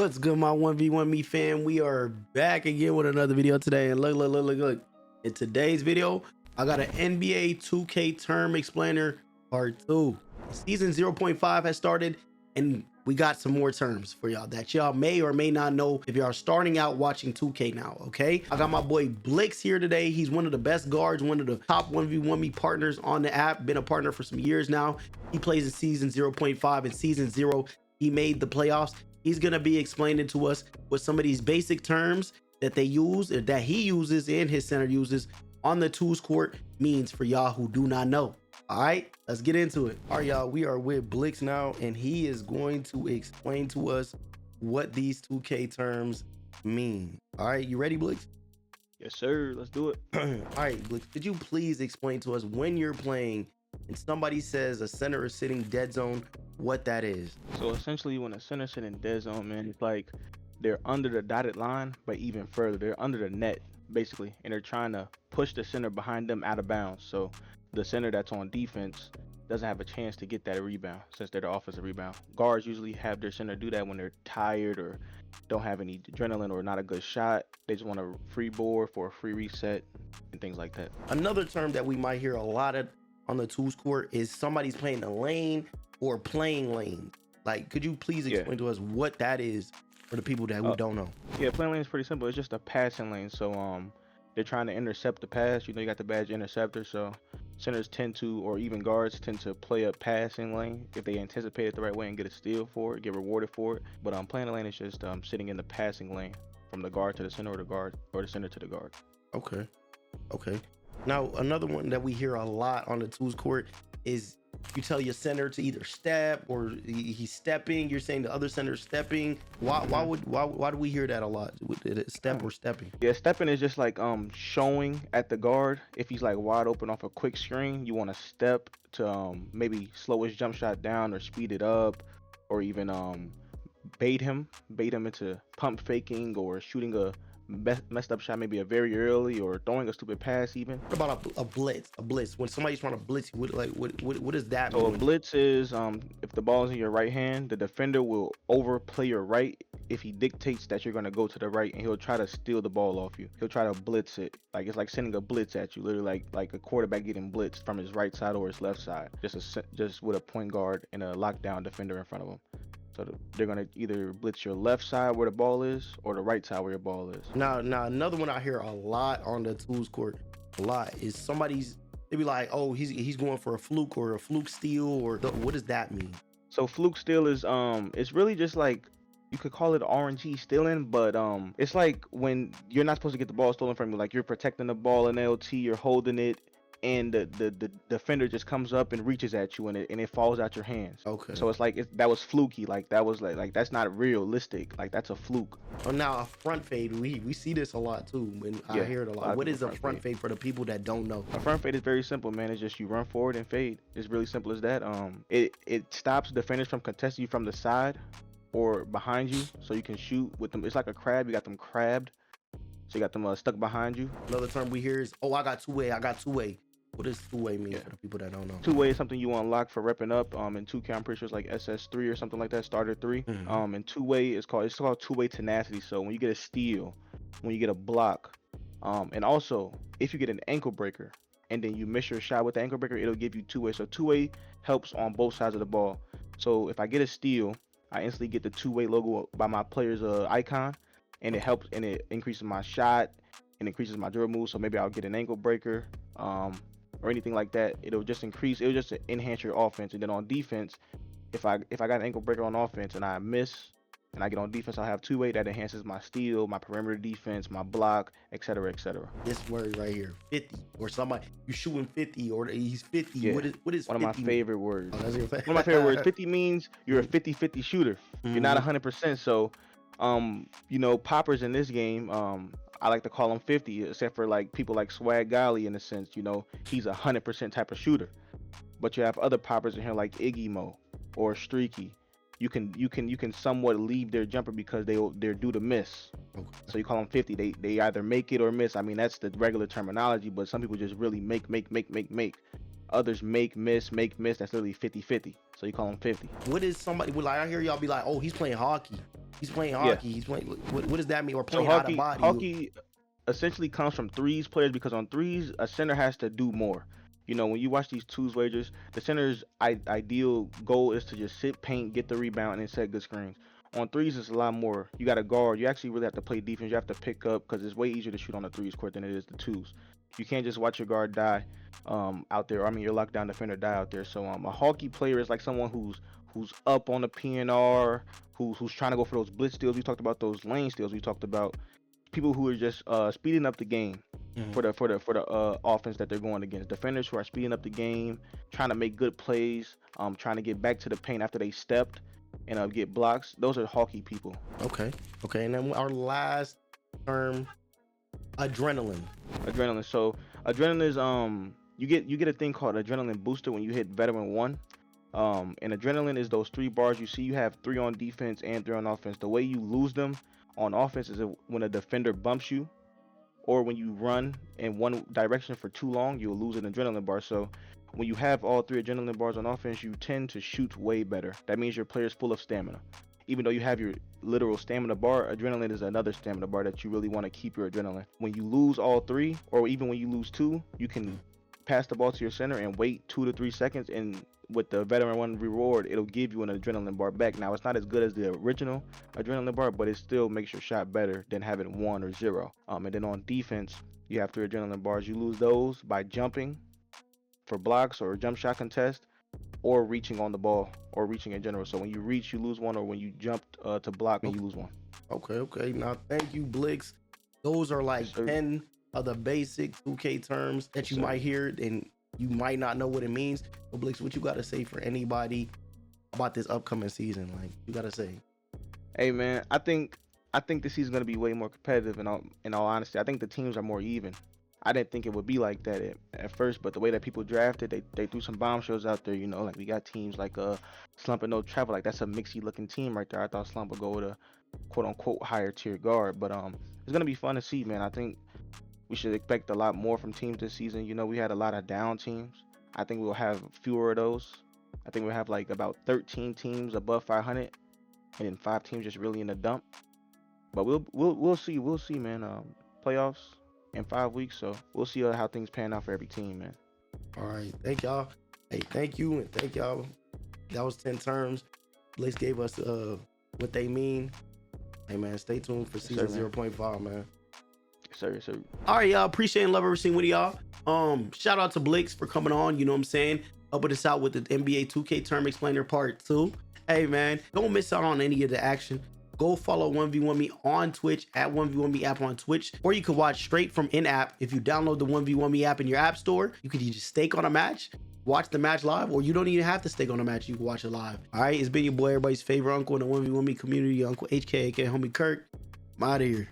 What's good, my 1v1 me fam? We are back again with another video today. And look. In today's video, I got an NBA 2K term explainer part 2. Season 0.5 has started, and we got some more terms for y'all that y'all may or may not know if y'all starting out watching 2K now, okay? I got my boy Blix here today. He's one of the best guards, one of the top 1v1 me partners on the app. Been a partner for some years now. He plays in season 0.5 and season 0. He made the playoffs. He's gonna be explaining to us what some of these basic terms that they use, or that he uses and his center uses on the tools court means for y'all who do not know. All right, let's get into it. All right, y'all, we are with Blix now, and he is going to explain to us what these 2K terms mean. All right, you ready, Blix? Yes, sir. Let's do it. All right, Blix, could you please explain to us when you're playing and somebody says a center is sitting dead zone, what that is? So essentially, when a center sitting dead zone, man, it's like they're under the dotted line, but even further, they're under the net, basically, and they're trying to push the center behind them out of bounds. So the center that's on defense doesn't have a chance to get that rebound since they're the offensive rebound. Guards usually have their center do that when they're tired or don't have any adrenaline or not a good shot. They just want a free board for a free reset and things like that. Another term that we might hear a lot of on the tools court is somebody's playing the lane or playing lane. Like, could you please explain to us what that is for the people that who don't know? Yeah, playing lane is pretty simple. It's just a passing lane. So they're trying to intercept the pass. You know, you got the badge interceptor. So centers tend to, or even guards tend to play a passing lane if they anticipate it the right way and get a steal for it, get rewarded for it. But playing the lane is just sitting in the passing lane from the guard to the center, or the guard or the center to the guard. Okay. Now, another one that we hear a lot on the tools court is you tell your center to either step or he's stepping. You're saying the other center's stepping. Why do we hear that a lot? Step or stepping? Yeah, stepping is just like showing at the guard. If he's like wide open off a quick screen, you want to step to maybe slow his jump shot down or speed it up, or even bait him into pump faking or shooting a messed up shot, maybe a very early, or throwing a stupid pass even. What about a blitz? A blitz, when somebody's trying to blitz you, what does that mean? So a blitz is if the ball is in your right hand, the defender will overplay your right if he dictates that you're going to go to the right, and he'll try to steal the ball off you. He'll try to blitz it. Like, it's like sending a blitz at you, literally like a quarterback getting blitzed from his right side or his left side, just with a point guard and a lockdown defender in front of him. So they're going to either blitz your left side where the ball is or the right side where your ball is. Now another one I hear a lot on the tools court is they be like, oh, he's going for a fluke or a fluke steal, or what does that mean? So fluke steal is it's really just like, you could call it RNG stealing, but it's like when you're not supposed to get the ball stolen from you, like you're protecting the ball in LT, you're holding it, and the defender just comes up and reaches at you, and it falls out your hands. Okay. So it's like that was fluky. Like that was like that's not realistic. Like that's a fluke. Oh, now a front fade, we see this a lot too, and I hear it a lot. What is a front fade for the people that don't know? A front fade is very simple, man. It's just you run forward and fade. It's really simple as that. It stops defenders from contesting you from the side or behind you, so you can shoot with them. It's like a crab. You got them crabbed, so you got them stuck behind you. Another term we hear is, oh, I got two-way. What does two-way mean for the people that don't know? Two-way is something you unlock for repping up. In 2K, I'm pretty sure it's like SS3 or something like that, starter 3. And two-way is called two-way tenacity. So when you get a steal, when you get a block, and also if you get an ankle breaker and then you miss your shot with the ankle breaker, it'll give you two-way. So two-way helps on both sides of the ball. So if I get a steal, I instantly get the two-way logo by my player's icon, and it helps, and it increases my shot and increases my dribble move. So maybe I'll get an ankle breaker, or anything like that. It'll just enhance your offense. And then on defense, if I got an ankle breaker on offense and I miss and I get on defense, I'll have two-way that enhances my steal, my perimeter defense, my block, etc., etc. This word right here, 50, or somebody you shooting 50, or he's 50. Yeah. What is one 50 of my favorite words? Oh, that's your favorite. One of my favorite words. 50 means you're a 50-50 shooter. You're not 100%. So poppers in this game, I like to call him 50, except for like people like Swag Golly, in a sense, he's 100% type of shooter. But you have other poppers in here like Iggy Mo or Streaky. You can somewhat leave their jumper because they're due to miss. Okay. So you call them 50. They either make it or miss. I mean, that's the regular terminology, but some people just really make. Others make, miss, make, miss. That's literally 50-50. So you call them 50. What is somebody, like I hear y'all be like, oh, he's playing hockey. He's playing hockey. He's playing, what does that mean? Or So playing out of body? hockey essentially comes from threes players, because on threes, a center has to do more. You know, when you watch these twos wagers, the center's ideal goal is to just sit, paint, get the rebound, and set good screens. On threes, it's a lot more. You got to guard. You actually really have to play defense. You have to pick up, because it's way easier to shoot on the threes court than it is the twos. You can't just watch your guard die out there. I mean, your lockdown defender die out there. So a hockey player is like someone who's up on the PNR, who's trying to go for those blitz steals. We talked about those lane steals. We talked about people who are just speeding up the game for the offense that they're going against. Defenders who are speeding up the game, trying to make good plays, trying to get back to the paint after they stepped and get blocks. Those are hockey people. Okay. And then our last term, adrenaline. So adrenaline is you get a thing called adrenaline booster when you hit veteran 1. And adrenaline is those 3 bars you see. You have 3 on defense and 3 on offense. The way you lose them on offense is when a defender bumps you, or when you run in one direction for too long, you'll lose an adrenaline bar. So when you have all 3 adrenaline bars on offense, you tend to shoot way better. That means your player's full of stamina. Even though you have your literal stamina bar, adrenaline is another stamina bar that you really want to keep your adrenaline. When you lose all 3, or even when you lose 2, you can pass the ball to your center and wait 2 to 3 seconds, and with the veteran 1 reward, it'll give you an adrenaline bar back. Now, it's not as good as the original adrenaline bar, but it still makes your shot better than having 1 or 0. And then on defense, you have 3 adrenaline bars. You lose those by jumping for blocks or jump shot contest, or reaching on the ball, or reaching in general. So when you reach, you lose 1, or when you jump to block, you lose 1. Okay. Now, thank you, Blix. Those are like 10 of the basic 2K terms that you might hear, and you might not know what it means. But Blix, what you got to say for anybody about this upcoming season? Like, you got to say. Hey, man, I think this season's going to be way more competitive, in all honesty. I think the teams are more even. I didn't think it would be like that at first, but the way that people drafted, they threw some bombshells out there, you know, like we got teams like Slump and No Travel. Like, that's a mixy looking team right there. I thought Slump would go with a quote unquote higher tier guard, but it's gonna be fun to see, man. I think we should expect a lot more from teams this season. You know, we had a lot of down teams. I think we'll have fewer of those. I think we'll have like about 13 teams above 500, and then 5 teams just really in the dump. But we'll see, man. Playoffs in 5 weeks, so we'll see how things pan out for every team, man. All right, thank y'all. Hey, thank you, and thank y'all. That was 10 terms. Blix gave us what they mean. Hey, man, stay tuned for season 0.5, man. Yes, sir. All right, y'all. Appreciate and love every single one of y'all. Shout out to Blix for coming on. You know what I'm saying? Helping us out with the NBA 2K Term Explainer Part 2. Hey, man, don't miss out on any of the action. Go follow 1v1me on Twitch at 1v1me app on Twitch, or you can watch straight from in-app. If you download the 1v1me app in your app store, you could just stake on a match, watch the match live, or you don't even have to stake on a match. You can watch it live. All right, it's been your boy, everybody's favorite uncle in the 1v1me community, Uncle HK, aka Homie Kirk. I'm out of here.